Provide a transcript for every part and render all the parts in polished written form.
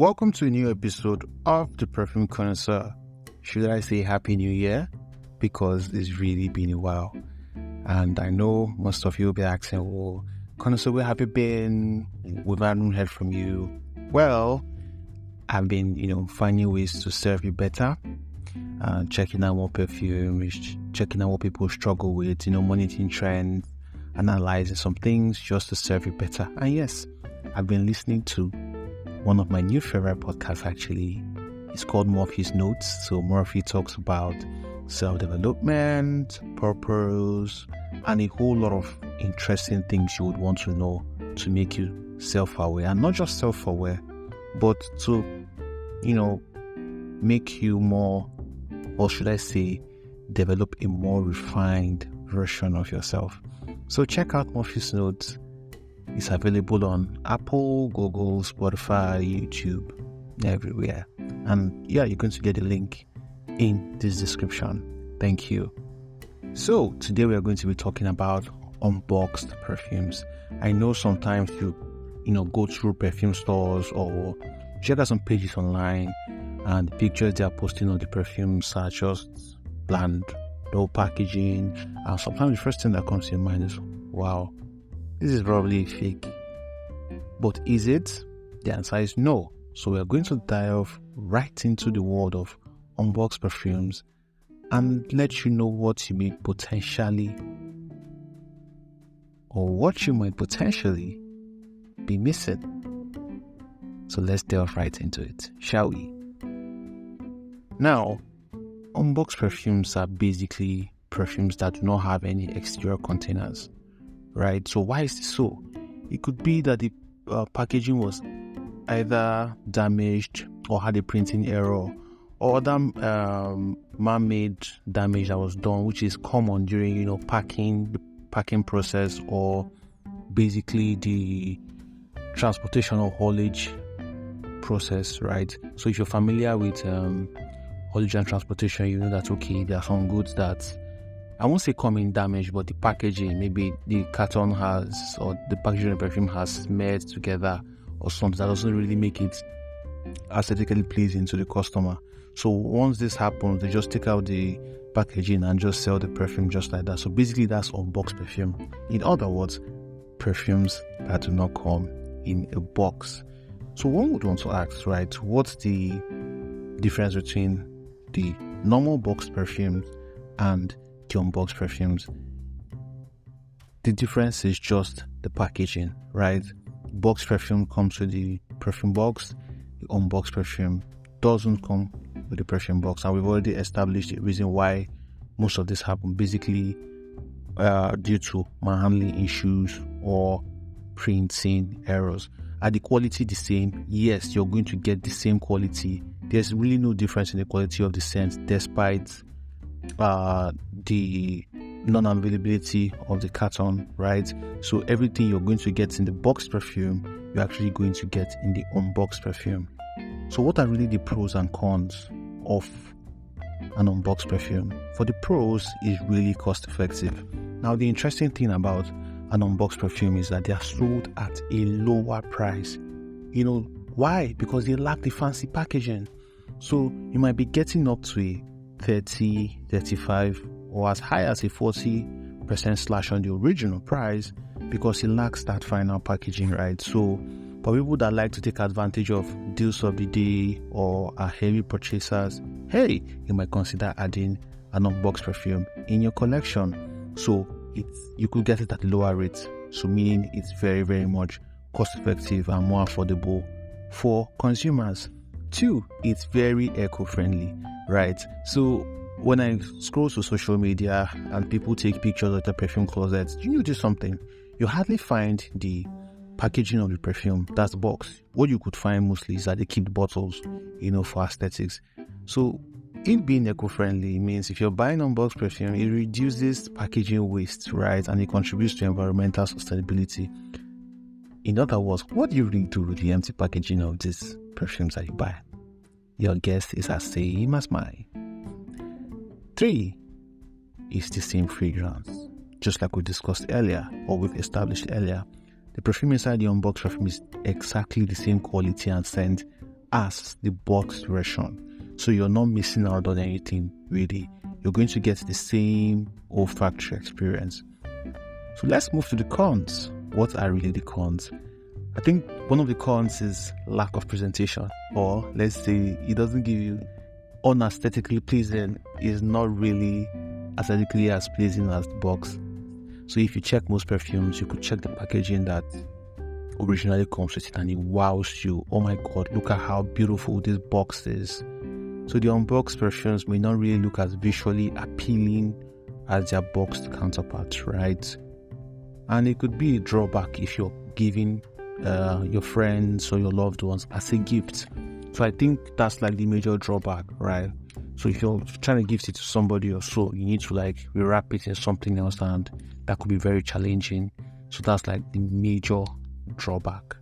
Welcome to a new episode of the Perfume Connoisseur. Should I say Happy New Year? Because it's really been a while. And I know most of you will be asking, well, Connoisseur, where have you been? We haven't heard from you. Well, I've been, finding ways to serve you better. Checking out more perfumes, checking out what people struggle with, monitoring trends, analyzing some things just to serve you better. And yes, I've been listening to one of my new favorite podcasts actually. It's called Murphy's Notes. So Murphy talks about self-development, purpose, and a whole lot of interesting things you would want to know to make you self-aware. And not just self-aware, but to, make you more, or should I say, develop a more refined version of yourself. So check out Murphy's Notes. It's available on Apple, Google, Spotify, YouTube, everywhere. And yeah, you're going to get a link in this description. Thank you. So today we are going to be talking about unboxed perfumes. I know sometimes you go through perfume stores or check out some pages online, and the pictures they are posting on the perfumes are just bland, no packaging, and sometimes the first thing that comes to your mind is, wow, this is probably fake. But is it? The answer is no. So we are going to dive right into the world of unboxed perfumes and let you know what you may potentially be missing. So let's delve right into it, shall we? Now, unboxed perfumes are basically perfumes that do not have any exterior containers, right? So why is this so? It could be that the packaging was either damaged or had a printing error, or other man-made damage that was done, which is common during the packing process, or basically the transportation or haulage process, right? So if you're familiar with haulage and transportation, you know that okay, there are some goods that I won't say come in damaged, but the packaging, maybe the carton has, or the packaging of the perfume has smeared together or something that doesn't really make it aesthetically pleasing to the customer. So once this happens, they just take out the packaging and just sell the perfume just like that. So basically that's unboxed perfume. In other words, perfumes that do not come in a box. So one would want to ask, right, what's the difference between the normal boxed perfumes and the unboxed perfumes? The difference is just the packaging, right? Boxed perfume comes with the perfume box. The unboxed perfume doesn't come with the perfume box, and we've already established the reason why most of this happen, basically due to manhandling issues or printing errors. Are the quality the same? Yes, you're going to get the same quality. There's really no difference in the quality of the scent, despite the non-availability of the carton, right? So everything you're going to get in the boxed perfume, you're actually going to get in the unboxed perfume. So what are really the pros and cons of an unboxed perfume? For the pros, is really cost effective. Now the interesting thing about an unboxed perfume is that they are sold at a lower price. Why? Because they lack the fancy packaging. So you might be getting up to a 30, 35 or as high as a 40% slash on the original price because it lacks that final packaging, right? So for people that like to take advantage of deals of the day or are heavy purchasers, hey, you might consider adding an unboxed perfume in your collection. So you could get it at lower rates, so meaning it's very, very much cost effective and more affordable for consumers. 2, it's very eco-friendly, right? So when I scroll to social media and people take pictures of the perfume closets, you notice something. You hardly find the packaging of the perfume, that's the box. What you could find mostly is that they keep the bottles, for aesthetics. So it being eco-friendly means if you're buying unboxed perfume, it reduces packaging waste, right? And it contributes to environmental sustainability. In other words, what do you really do with the empty packaging of these perfumes that you buy? Your guess is as same as mine. 3 is the same fragrance, just like we discussed earlier, or we've established earlier. The perfume inside the unboxed perfume is exactly the same quality and scent as the boxed version. So you're not missing out on anything, really. You're going to get the same olfactory experience. So let's move to the cons. What are really the cons? I think one of the cons is lack of presentation, or let's say it doesn't give you unaesthetically pleasing, is not really aesthetically as pleasing as the box. So if you check most perfumes, you could check the packaging that originally comes with it and it wows you. Oh my god, look at how beautiful this box is. So the unboxed perfumes may not really look as visually appealing as their boxed counterparts, right? And it could be a drawback if you're giving your friends or your loved ones as a gift. So I think that's like the major drawback, right? So if you're trying to gift it to somebody or so, you need to like rewrap it in something else, and that could be very challenging. So that's like the major drawback.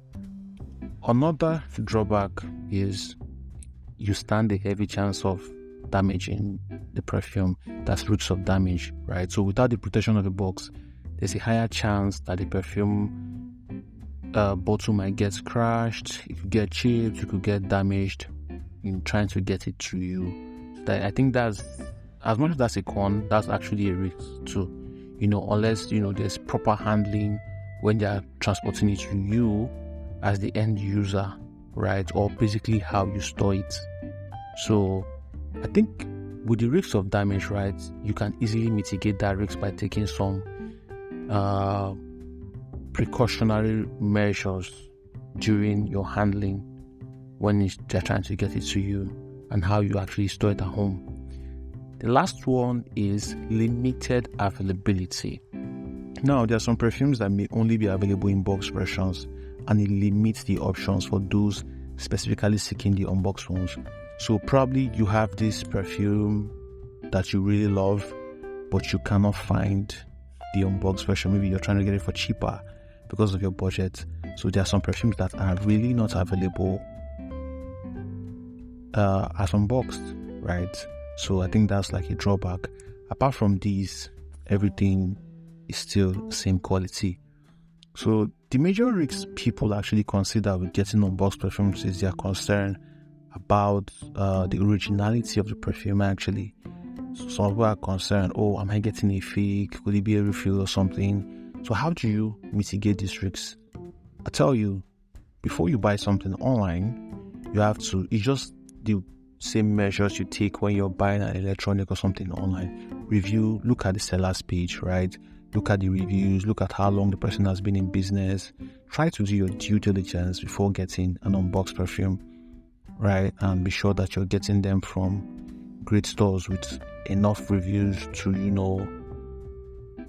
Another drawback is you stand a heavy chance of damaging the perfume. That's risks of damage, right? So without the protection of the box, there's a higher chance that the perfume bottle might get scratched, it could get chipped, it could get damaged in trying to get it to you. So I think that's, as much as that's a con, that's actually a risk too. Unless there's proper handling when they are transporting it to you as the end user, right? Or basically how you store it. So I think with the risk of damage, right, you can easily mitigate that risk by taking some precautionary measures during your handling when they're trying to get it to you, and how you actually store it at home. The last one is limited availability. Now, there are some perfumes that may only be available in box versions, and it limits the options for those specifically seeking the unboxed ones. So probably you have this perfume that you really love, but you cannot find the unboxed version. Maybe you're trying to get it for cheaper because of your budget. So there are some perfumes that are really not available as unboxed, right? So I think that's like a drawback. Apart from these, everything is still the same quality. So the major risks people actually consider with getting unboxed perfumes is their concern about the originality of the perfume actually. So some people are concerned, am I getting a fake? Could it be a refill or something? So how do you mitigate these risks? I tell you, before you buy something online, you have to, it's just the same measures you take when you're buying an electronic or something online. Review, look at the seller's page, right? Look at the reviews, look at how long the person has been in business. Try to do your due diligence before getting an unboxed perfume, right? And be sure that you're getting them from great stores with enough reviews to,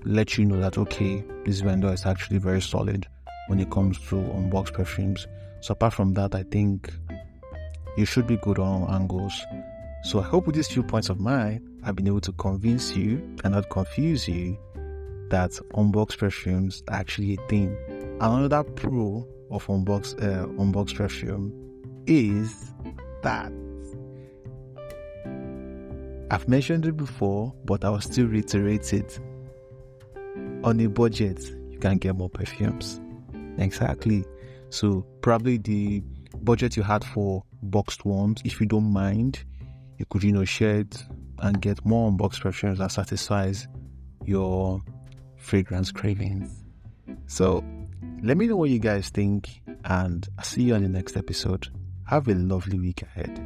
let you know that, okay, this vendor is actually very solid when it comes to unboxed perfumes. So apart from that, I think you should be good on all angles. So I hope with these few points of mine, I've been able to convince you and not confuse you that unboxed perfumes are actually a thing. Another pro of unboxed perfume is that I've mentioned it before, but I will still reiterate it. On a budget, you can get more perfumes. Exactly. So probably the budget you had for boxed ones, if you don't mind, you could share it and get more unboxed perfumes that satisfies your fragrance cravings. So let me know what you guys think, and I'll see you on the next episode. Have a lovely week ahead.